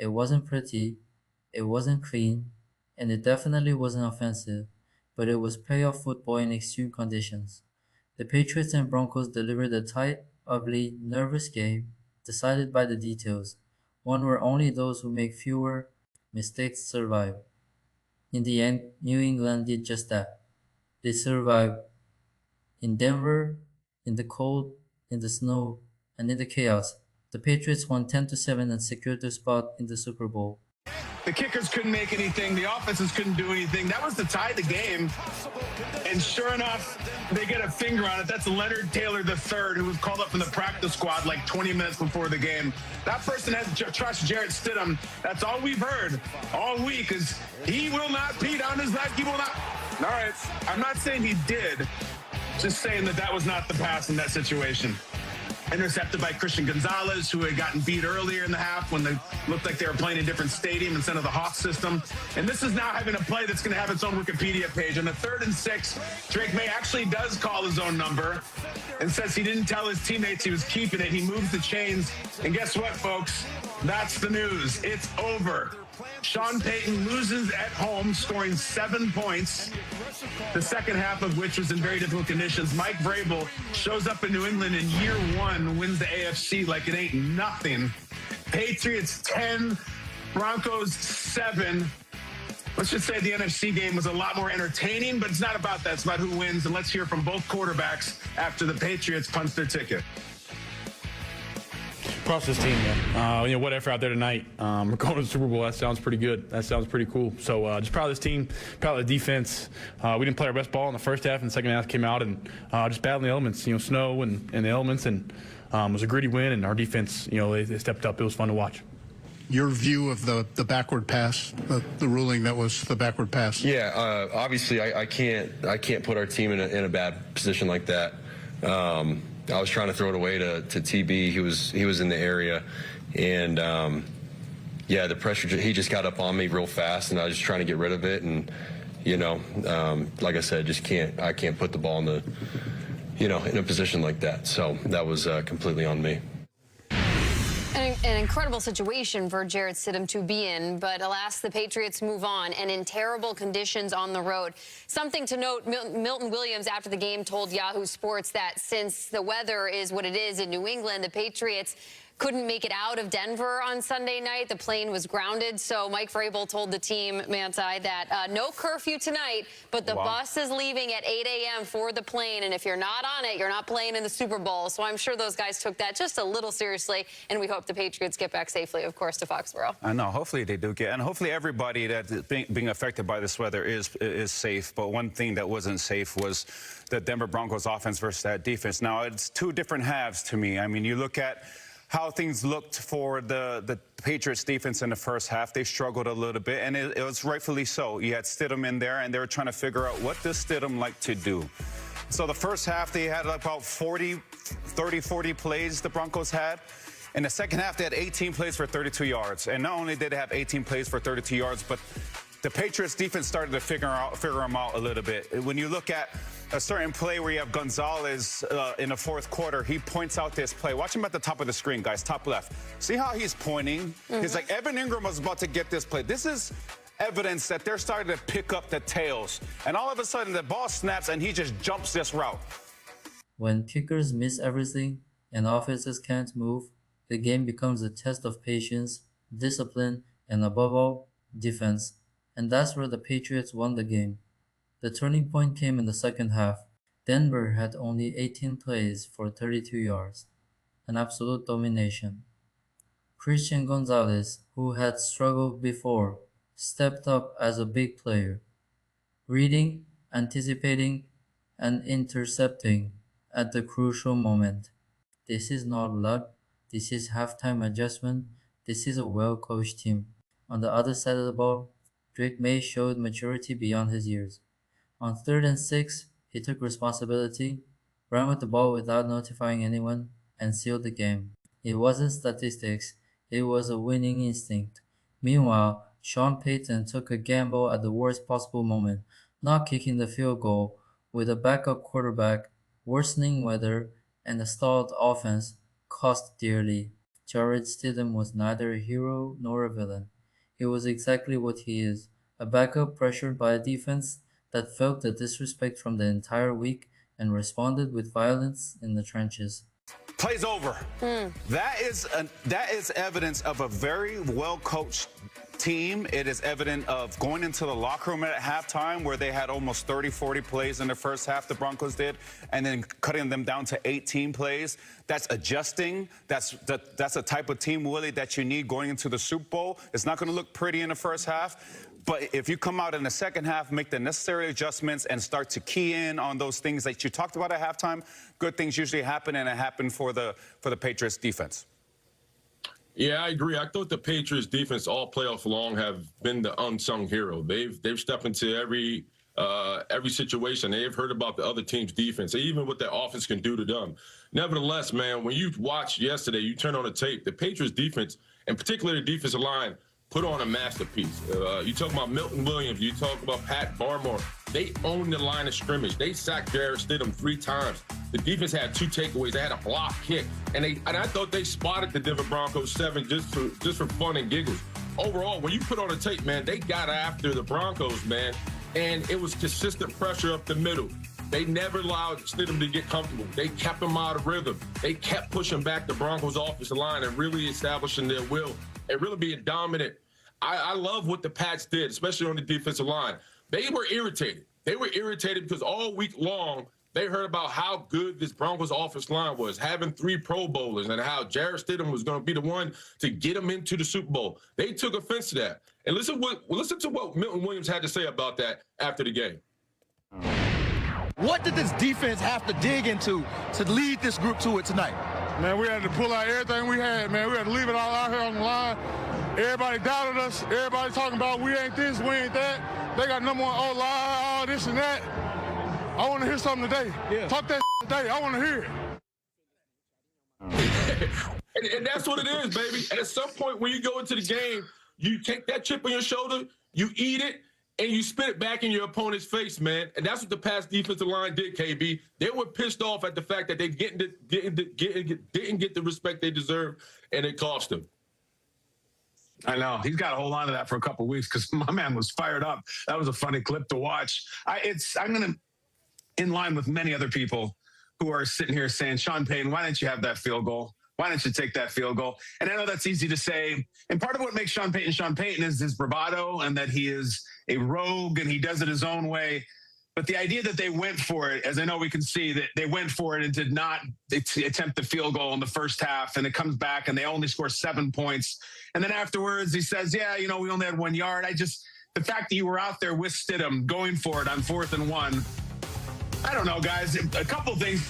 It wasn't pretty, it wasn't clean, and it definitely wasn't offensive, but it was playoff football in extreme conditions. The Patriots and Broncos delivered a tight, ugly, nervous game, decided by the details, one where only those who make fewer mistakes survive. In the end, New England did just that. They survived in Denver, in the cold, in the snow, and in the chaos. The Patriots won 10-7 and secured their spot in the Super Bowl. The kickers couldn't make anything. The offenses couldn't do anything. That was to tie the game. And sure enough, they get a finger on it. That's Leonard Taylor III, who was called up from the practice squad like 20 minutes before the game. That person has to trust Jarrett Stidham. That's all we've heard all week is he will not pee down his leg. He will not. All right. I'm not saying he did. Just saying that was not the pass in that situation. Intercepted by Christian Gonzalez, who had gotten beat earlier in the half when they looked like they were playing a different stadium instead of the Hawk system. And this is now having a play that's going to have its own Wikipedia page. On the 3rd and 6, Drake Maye actually does call his own number and says he didn't tell his teammates he was keeping it. He moves the chains. And guess what, folks? That's the news. It's over. Sean Payton loses at home, scoring 7 points, the second half of which was in very difficult conditions. Mike Vrabel shows up in New England in year 1, wins the AFC like it ain't nothing. Patriots 10, Broncos 7. Let's just say the NFC game was a lot more entertaining, but it's not about that. It's about who wins. And let's hear from both quarterbacks after the Patriots punch their ticket. Across this team, man. What effort out there tonight. We're going to the Super Bowl. That sounds pretty good. That sounds pretty cool. So just proud of this team, proud of the defense. We didn't play our best ball in the first half, and the second half came out and just battling the elements, snow and the elements, and it was a gritty win, and our defense, they stepped up. It was fun to watch. Your view of the backward pass, the ruling that was the backward pass. Yeah, obviously I can't put our team in a bad position like that. I was trying to throw it away to TB. He was in the area, and yeah, the pressure. He just got up on me real fast, and I was just trying to get rid of it. And like I said, I can't put the ball in the in a position like that. So that was completely on me. An incredible situation for Jarrett Stidham to be in, but alas, the Patriots move on, and in terrible conditions on the road. Something to note, Milton Williams after the game told Yahoo Sports that since the weather is what it is in New England, the Patriots couldn't make it out of Denver on Sunday night. The plane was grounded, so Mike Vrabel told the team, Manti, that no curfew tonight, but the bus is leaving at 8 a.m. for the plane, and if you're not on it, you're not playing in the Super Bowl. So I'm sure those guys took that just a little seriously, and we hope the Patriots get back safely, of course, to Foxborough. I know. Hopefully they do get, and hopefully everybody that's being affected by this weather is safe. But one thing that wasn't safe was the Denver Broncos offense versus that defense. Now, it's two different halves to me. I mean, you look at how things looked for the Patriots defense in the first half. They struggled a little bit, and it was rightfully so. You had Stidham in there, and they were trying to figure out what does Stidham like to do. So the first half, they had about 40 plays the Broncos had. In the second half, they had 18 plays for 32 yards. And not only did they have 18 plays for 32 yards, but the Patriots defense started to figure them out a little bit. When you look at a certain play where you have Gonzalez in the fourth quarter, he points out this play. Watch him at the top of the screen, guys, top left. See how he's pointing? He's like, Evan Ingram was about to get this play. This is evidence that they're starting to pick up the tails. And all of a sudden, the ball snaps, and he just jumps this route. When kickers miss everything and offenses can't move, the game becomes a test of patience, discipline, and above all, defense. And that's where the Patriots won the game. The turning point came in the second half. Denver had only 18 plays for 32 yards, an absolute domination. Christian Gonzalez, who had struggled before, stepped up as a big player, reading, anticipating, and intercepting at the crucial moment. This is not luck. This is halftime adjustment. This is a well-coached team. On the other side of the ball, Drake Maye showed maturity beyond his years. On 3rd and 6, he took responsibility, ran with the ball without notifying anyone, and sealed the game. It wasn't statistics, it was a winning instinct. Meanwhile, Sean Payton took a gamble at the worst possible moment, not kicking the field goal, with a backup quarterback, worsening weather, and a stalled offense cost dearly. Jarrett Stidham was neither a hero nor a villain. He was exactly what he is, a backup pressured by a defense that felt the disrespect from the entire week and responded with violence in the trenches. Play's over. That is evidence of a very well-coached team. It is evident of going into the locker room at halftime where they had almost 30, 40 plays in the first half, the Broncos did, and then cutting them down to 18 plays. That's adjusting. That's a type of team, Willie, that you need going into the Super Bowl. It's not going to look pretty in the first half, but if you come out in the second half, make the necessary adjustments and start to key in on those things that you talked about at halftime, good things usually happen, and it happened for the Patriots defense. Yeah, I agree. I thought the Patriots defense all playoff long have been the unsung hero. They've stepped into every situation. They've heard about the other team's defense, even what their offense can do to them. Nevertheless, man, when you watched yesterday, you turn on the tape, the Patriots defense, and particularly the defensive line, put on a masterpiece. You talk about Milton Williams, you talk about Pat Barmore. They owned the line of scrimmage. They sacked Jarrett Stidham 3 times. The defense had 2 takeaways. They had a block kick, and I thought they spotted the Denver Broncos 7 just for fun and giggles. Overall, when you put on the tape, man, they got after the Broncos, man, and it was consistent pressure up the middle. They never allowed Stidham to get comfortable. They kept him out of rhythm. They kept pushing back the Broncos' offensive line and really establishing their will and really being dominant. I love what the Pats did, especially on the defensive line. They were irritated. They were irritated because all week long, they heard about how good this Broncos offensive line was, having 3 Pro Bowlers, and how Jarrett Stidham was going to be the one to get them into the Super Bowl. They took offense to that. And listen to what Milton Williams had to say about that after the game. What did this defense have to dig into to lead this group to it tonight? Man, we had to pull out everything we had, man. We had to leave it all out here on the line. Everybody doubted us. Everybody talking about we ain't this, we ain't that. They got number 1 O-line, all this and that. I want to hear something today. Yeah. Talk that today. I want to hear it. and that's what it is, baby. And at some point when you go into the game, you take that chip on your shoulder, you eat it, and you spit it back in your opponent's face, man. And that's what the Pats defensive line did, KB. They were pissed off at the fact that they didn't get the respect they deserved, and it cost them. I know. He's got to hold on to that for a couple of weeks because my man was fired up. That was a funny clip to watch. I'm going to, in line with many other people who are sitting here saying, Sean Payton, why didn't you have that field goal? Why didn't you take that field goal? And I know that's easy to say. And part of what makes Sean Payton is his bravado and that he is a rogue and he does it his own way. But the idea that they went for it, as I know we can see, that they went for it and did not attempt the field goal in the first half, and it comes back and they only score 7 points. And then afterwards he says, yeah, we only had 1 yard. The fact that you were out there with Stidham going for it on 4th and 1, I don't know, guys. A couple things.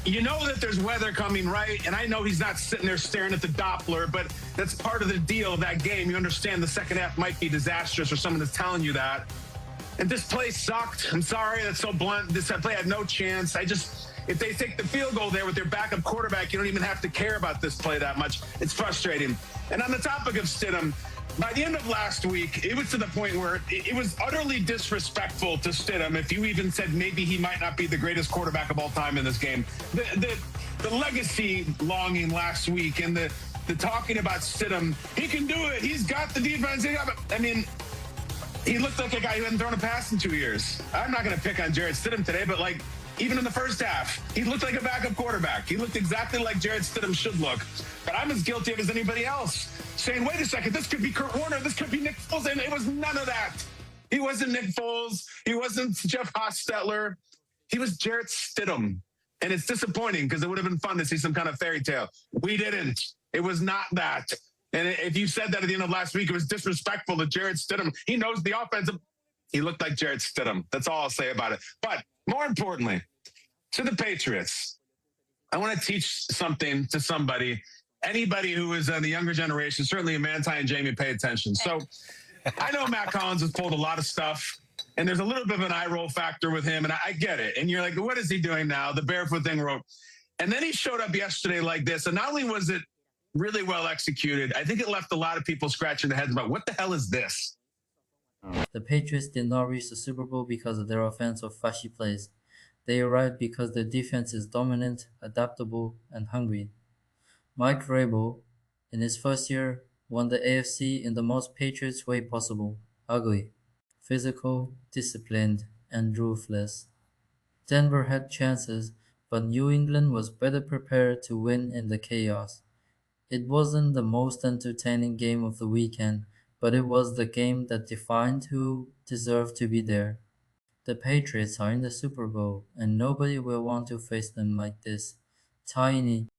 You know that there's weather coming, right? And I know he's not sitting there staring at the Doppler, but that's part of the deal of that game. You understand the second half might be disastrous or someone is telling you that. And this play sucked. I'm sorry, that's so blunt. This play had no chance. If they take the field goal there with their backup quarterback, you don't even have to care about this play that much. It's frustrating. And on the topic of Stidham, by the end of last week, it was to the point where it was utterly disrespectful to Stidham if you even said maybe he might not be the greatest quarterback of all time in this game. The legacy longing last week and the talking about Stidham, he can do it. He's got the defense. He looked like a guy who hadn't thrown a pass in 2 years. I'm not going to pick on Jarrett Stidham today, but even in the first half, he looked like a backup quarterback. He looked exactly like Jarrett Stidham should look. But I'm as guilty of as anybody else, saying, wait a second, this could be Kurt Warner, this could be Nick Foles, and it was none of that. He wasn't Nick Foles. He wasn't Jeff Hostetler. He was Jarrett Stidham. And it's disappointing because it would have been fun to see some kind of fairy tale. We didn't. It was not that. And if you said that at the end of last week, it was disrespectful to Jarrett Stidham. He knows the offensive. He looked like Jarrett Stidham. That's all I'll say about it. But more importantly, to the Patriots, I want to teach something to somebody. Anybody who is in the younger generation, certainly Manti and Jamie, pay attention. So I know Matt Collins has pulled a lot of stuff, and there's a little bit of an eye roll factor with him, and I get it. And you're like, what is he doing now? The barefoot thing rope. And then he showed up yesterday like this, and not only was it really well executed, I think it left a lot of people scratching their heads about what the hell is this? The Patriots did not reach the Super Bowl because of their offense or flashy plays. They arrived because their defense is dominant, adaptable, and hungry. Mike Vrabel, in his first year, won the AFC in the most Patriots way possible: ugly, physical, disciplined, and ruthless. Denver had chances, but New England was better prepared to win in the chaos. It wasn't the most entertaining game of the weekend, but it was the game that defined who deserved to be there. The Patriots are in the Super Bowl, and nobody will want to face them like this. Tiny,